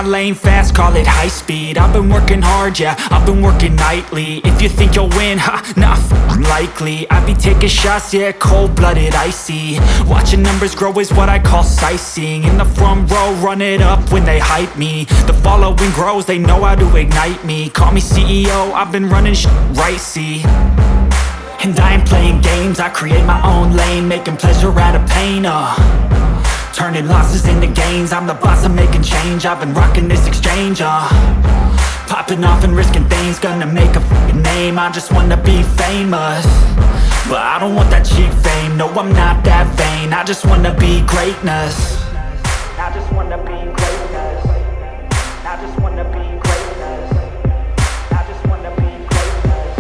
lane fast, call it high speed. I've been working hard, yeah, I've been working nightly. If you think you'll win, ha, not likely. I be taking shots, yeah, cold-blooded, icy. Watching numbers grow is what I call sightseeing. In the front row, run it up when they hype me. The following grows, they know how to ignite me. Call me CEO, I've been running right, see. And I ain't playing games, I create my own lane, making pleasure out of pain, turning losses into gains. I'm the boss, I'm making change. I've been rocking this exchange, popping off and risking things. Gonna make a f***ing name. I just wanna be famous, but I don't want that cheap fame. No, I'm not that vain. I just wanna be greatness. I just wanna be greatness. I just wanna be greatness. I just wanna be greatness.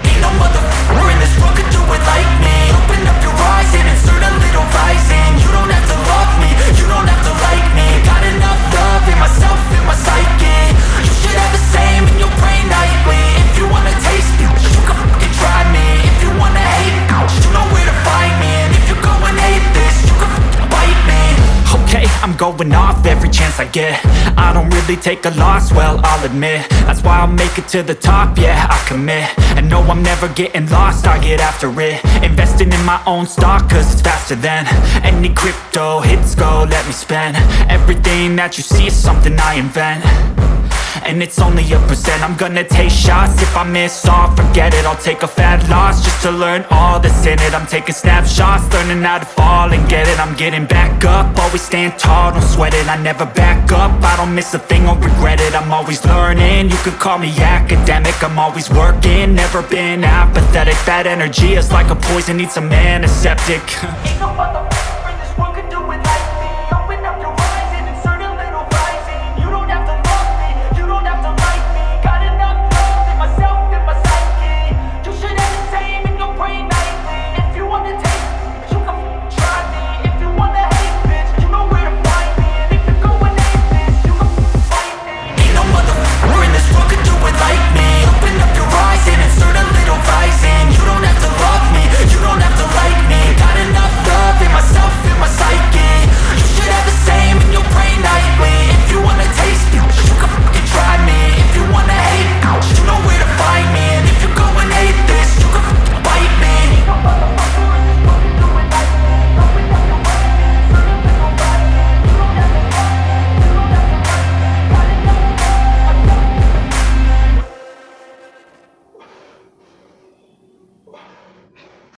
Ain't no motherfucker in this world could do it like me. Open up your eyes and insert a little rising. You don't have to love me, you don't have to like me. Got enough love in myself, in my psyche. You should have the same in your brain nightly. If you wanna taste me, you can fucking try me. If you wanna hate me, you know where to find me. And if you go and hate this, you can fucking bite me. Okay, I'm going off every chance I get. I don't really take a loss, well, I'll admit. That's why I'll make it to the top, yeah, I commit. And no, I'm never getting lost, I get after it. Investing in my own stock, cause it's faster than any crypto hits go, let me spend. Everything that you see is something I invent, and it's only a percent. I'm gonna take shots, if I miss all, forget it. I'll take a fat loss just to learn all that's in it. I'm taking snapshots, learning how to fall and get it. I'm getting back up, always stand tall, don't sweat it. I never back up, I don't miss a thing or regret it. I'm always learning, you could call me academic. I'm always working, never been apathetic. That energy is like a poison, needs some antiseptic.